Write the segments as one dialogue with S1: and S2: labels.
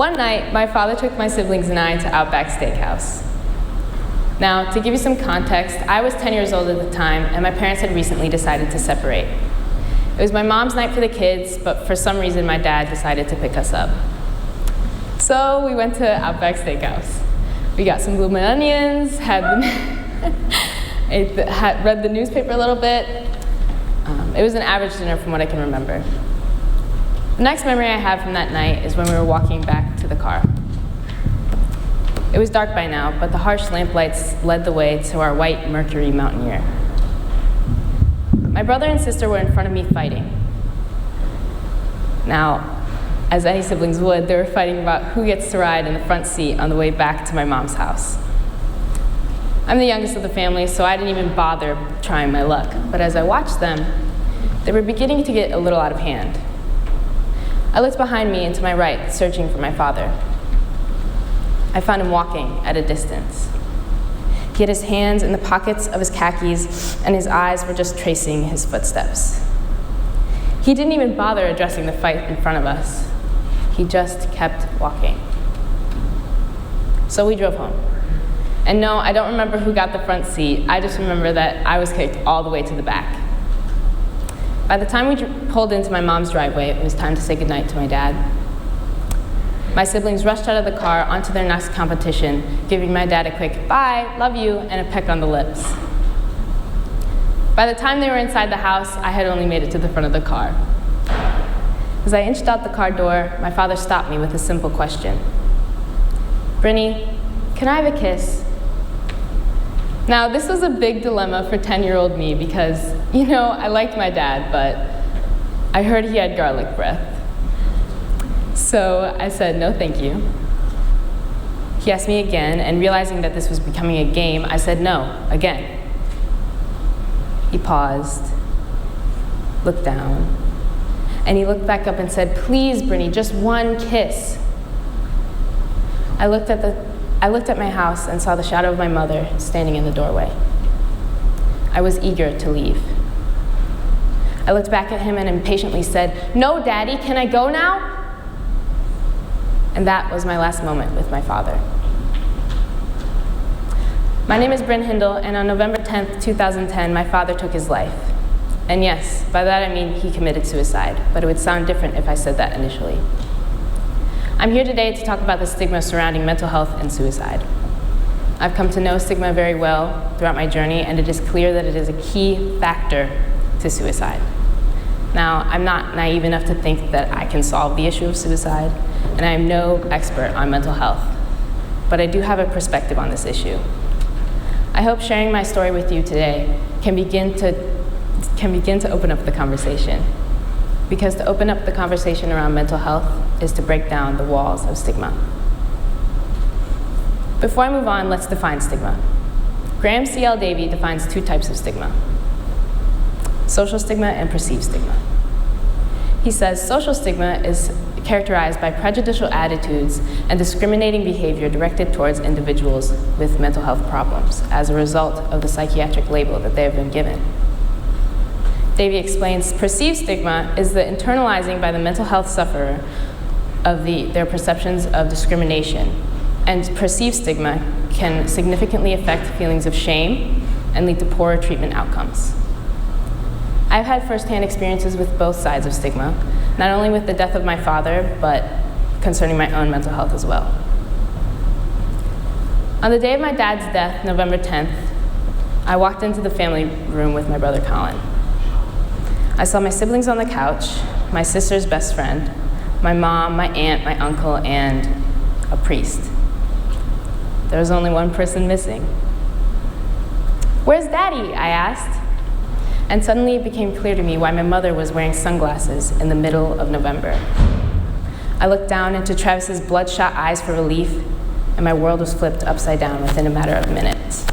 S1: One night, my father took my siblings and I to Outback Steakhouse. Now, to give you some context, I was 10 years old at the time, and my parents had recently decided to separate. It was my mom's night for the kids, but for some reason, my dad decided to pick us up. So we went to Outback Steakhouse. We got some bloomin' onions, read the newspaper a little bit. It was an average dinner from what I can remember. The next memory I have from that night is when we were walking back to the car. It was dark by now, but the harsh lamplights led the way to our white Mercury Mountaineer. My brother and sister were in front of me fighting. Now, as any siblings would, they were fighting about who gets to ride in the front seat on the way back to my mom's house. I'm the youngest of the family, so I didn't even bother trying my luck. But as I watched them, they were beginning to get a little out of hand. I looked behind me and to my right, searching for my father. I found him walking at a distance. He had his hands in the pockets of his khakis, and his eyes were just tracing his footsteps. He didn't even bother addressing the fight in front of us. He just kept walking. So we drove home. And no, I don't remember who got the front seat. I just remember that I was kicked all the way to the back. By the time we pulled into my mom's driveway, it was time to say goodnight to my dad. My siblings rushed out of the car onto their next competition, giving my dad a quick bye, love you, and a peck on the lips. By the time they were inside the house, I had only made it to the front of the car. As I inched out the car door, my father stopped me with a simple question. Brynne, can I have a kiss? Now, this was a big dilemma for 10-year-old me because, I liked my dad, but I heard he had garlic breath. So I said, no, thank you. He asked me again, and realizing that this was becoming a game, I said no, again. He paused, looked down, and he looked back up and said, please, Brynne, just one kiss. I looked at my house and saw the shadow of my mother standing in the doorway. I was eager to leave. I looked back at him and impatiently said, no, Daddy, can I go now? And that was my last moment with my father. My name is Brynne Hindle, and on November 10th, 2010, my father took his life. And yes, by that I mean he committed suicide, but it would sound different if I said that initially. I'm here today to talk about the stigma surrounding mental health and suicide. I've come to know stigma very well throughout my journey, and it is clear that it is a key factor to suicide. Now, I'm not naive enough to think that I can solve the issue of suicide, and I am no expert on mental health, but I do have a perspective on this issue. I hope sharing my story with you today can begin to open up the conversation, because to open up the conversation around mental health is to break down the walls of stigma. Before I move on, let's define stigma. Graham C.L. Davey defines two types of stigma: social stigma and perceived stigma. He says social stigma is characterized by prejudicial attitudes and discriminating behavior directed towards individuals with mental health problems as a result of the psychiatric label that they have been given. Davey explains perceived stigma is the internalizing by the mental health sufferer of their perceptions of discrimination, and perceived stigma can significantly affect feelings of shame and lead to poorer treatment outcomes. I've had firsthand experiences with both sides of stigma, not only with the death of my father, but concerning my own mental health as well. On the day of my dad's death, November 10th, I walked into the family room with my brother Colin. I saw my siblings on the couch, my sister's best friend, my mom, my aunt, my uncle, and a priest. There was only one person missing. "Where's Daddy?" I asked. And suddenly it became clear to me why my mother was wearing sunglasses in the middle of November. I looked down into Travis's bloodshot eyes for relief, and my world was flipped upside down within a matter of minutes.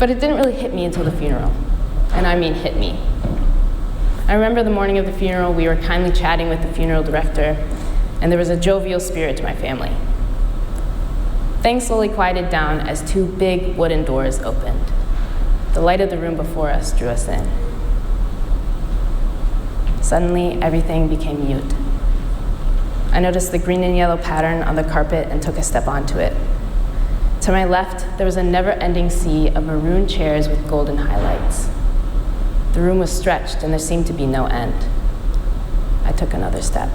S1: But it didn't really hit me until the funeral, and I mean hit me. I remember the morning of the funeral, we were kindly chatting with the funeral director, and there was a jovial spirit to my family. Things slowly quieted down as two big wooden doors opened. The light of the room before us drew us in. Suddenly, everything became mute. I noticed the green and yellow pattern on the carpet and took a step onto it. To my left, there was a never-ending sea of maroon chairs with golden highlights. The room was stretched, and there seemed to be no end. I took another step.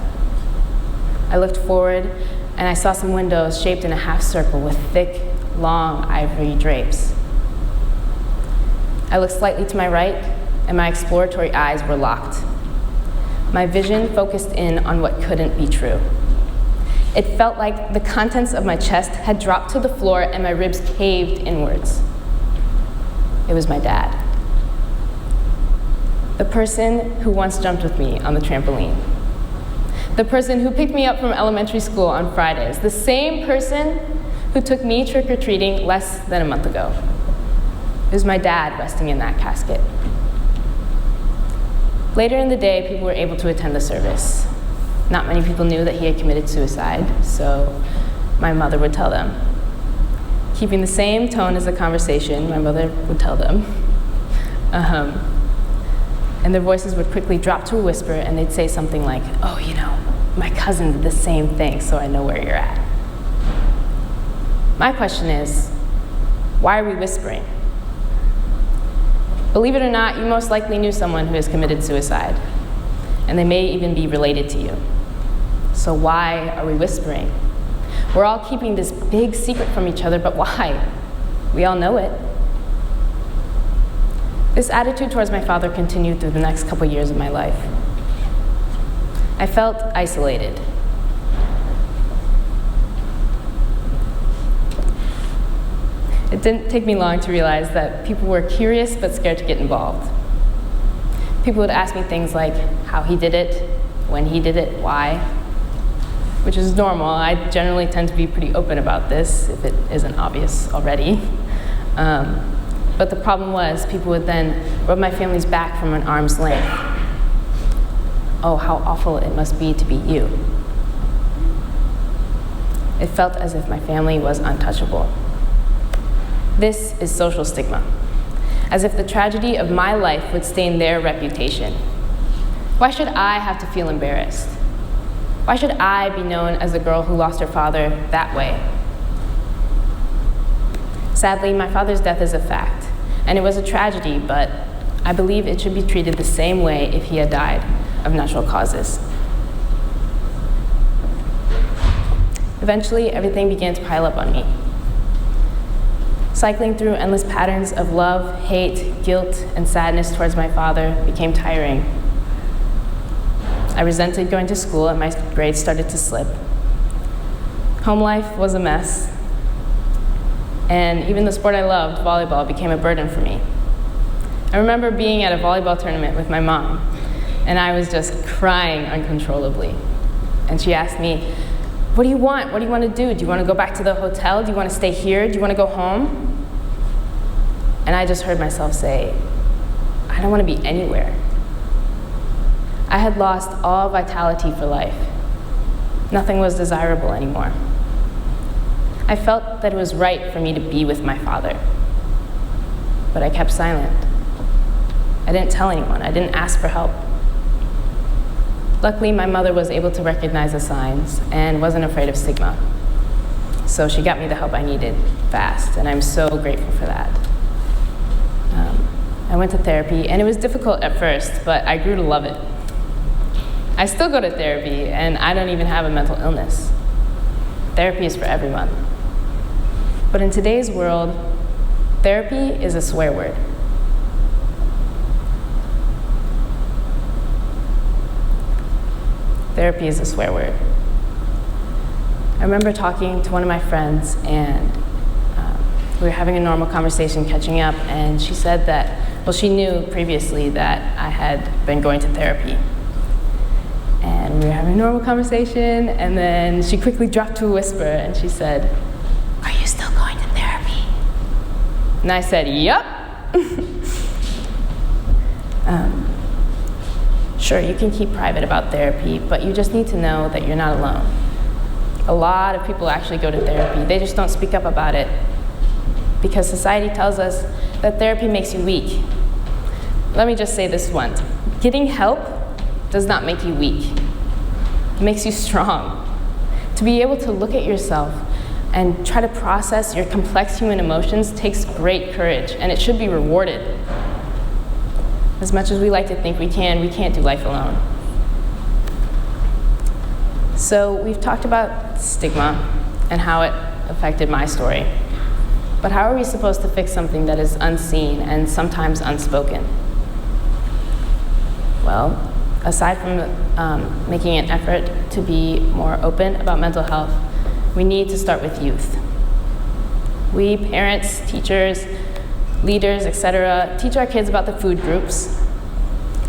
S1: I looked forward, and I saw some windows shaped in a half circle with thick, long ivory drapes. I looked slightly to my right, and my exploratory eyes were locked. My vision focused in on what couldn't be true. It felt like the contents of my chest had dropped to the floor and my ribs caved inwards. It was my dad. The person who once jumped with me on the trampoline. The person who picked me up from elementary school on Fridays. The same person who took me trick-or-treating less than a month ago. It was my dad resting in that casket. Later in the day, people were able to attend the service. Not many people knew that he had committed suicide, so my mother would tell them. Keeping the same tone as the conversation, my mother would tell them. And their voices would quickly drop to a whisper, and they'd say something like, "Oh, you know, my cousin did the same thing, so I know where you're at." My question is, why are we whispering? Believe it or not, you most likely knew someone who has committed suicide, and they may even be related to you. So why are we whispering? We're all keeping this big secret from each other, but why? We all know it. This attitude towards my father continued through the next couple years of my life. I felt isolated. It didn't take me long to realize that people were curious but scared to get involved. People would ask me things like how he did it, when he did it, why, which is normal. I generally tend to be pretty open about this if it isn't obvious already. But the problem was people would then rub my family's back from an arm's length. Oh, how awful it must be to be you. It felt as if my family was untouchable. This is social stigma, as if the tragedy of my life would stain their reputation. Why should I have to feel embarrassed? Why should I be known as the girl who lost her father that way? Sadly, my father's death is a fact, and it was a tragedy, but I believe it should be treated the same way if he had died of natural causes. Eventually, everything began to pile up on me. Cycling through endless patterns of love, hate, guilt, and sadness towards my father became tiring. I resented going to school, and my grades started to slip. Home life was a mess, and even the sport I loved, volleyball, became a burden for me. I remember being at a volleyball tournament with my mom, and I was just crying uncontrollably. And she asked me, "What do you want? What do you want to do? Do you want to go back to the hotel? Do you want to stay here? Do you want to go home?" And I just heard myself say, "I don't want to be anywhere." I had lost all vitality for life. Nothing was desirable anymore. I felt that it was right for me to be with my father, but I kept silent. I didn't tell anyone. I didn't ask for help. Luckily, my mother was able to recognize the signs and wasn't afraid of stigma. So she got me the help I needed fast, and I'm so grateful for that. I went to therapy, and it was difficult at first, but I grew to love it. I still go to therapy, and I don't even have a mental illness. Therapy is for everyone. But in today's world, therapy is a swear word. Therapy is a swear word. I remember talking to one of my friends, and we were having a normal conversation, catching up, and she said that, well, she knew previously that I had been going to therapy. And we were having a normal conversation, and then she quickly dropped to a whisper, and she said, "Are you still going to therapy?" And I said, "Yup." Sure, you can keep private about therapy, but you just need to know that you're not alone. A lot of people actually go to therapy. They just don't speak up about it because society tells us that therapy makes you weak. Let me just say this once. Getting help does not make you weak. It makes you strong. To be able to look at yourself and try to process your complex human emotions takes great courage, and it should be rewarded. As much as we like to think we can't do life alone. So we've talked about stigma and how it affected my story. But how are we supposed to fix something that is unseen and sometimes unspoken? Well, aside from making an effort to be more open about mental health, we need to start with youth. We, parents, teachers, leaders, etc., teach our kids about the food groups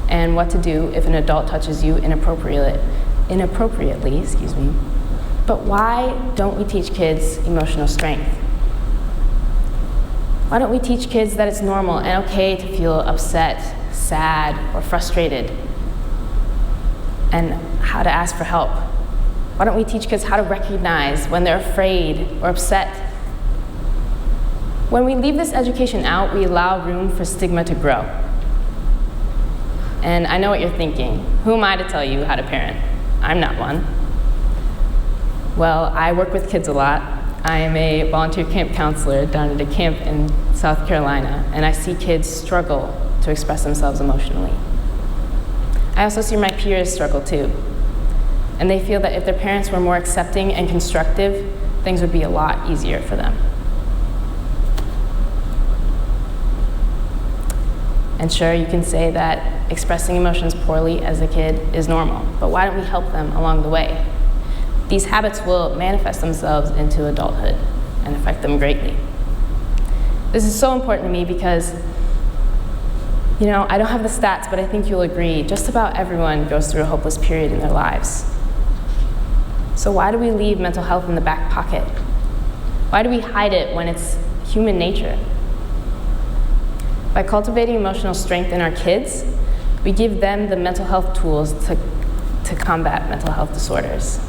S1: and what to do if an adult touches you inappropriately, But why don't we teach kids emotional strength? Why don't we teach kids that it's normal and okay to feel upset, sad, or frustrated, and how to ask for help? Why don't we teach kids how to recognize when they're afraid or upset? When we leave this education out, we allow room for stigma to grow. And I know what you're thinking. Who am I to tell you how to parent? I'm not one. Well, I work with kids a lot. I am a volunteer camp counselor down at a camp in South Carolina, and I see kids struggle to express themselves emotionally. I also see my peers struggle too. And they feel that if their parents were more accepting and constructive, things would be a lot easier for them. And sure, you can say that expressing emotions poorly as a kid is normal, but why don't we help them along the way? These habits will manifest themselves into adulthood and affect them greatly. This is so important to me because, I don't have the stats, but I think you'll agree, just about everyone goes through a hopeless period in their lives. So why do we leave mental health in the back pocket? Why do we hide it when it's human nature? By cultivating emotional strength in our kids, we give them the mental health tools to combat mental health disorders.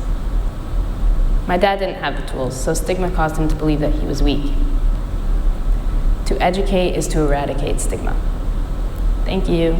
S1: My dad didn't have the tools, so stigma caused him to believe that he was weak. To educate is to eradicate stigma. Thank you.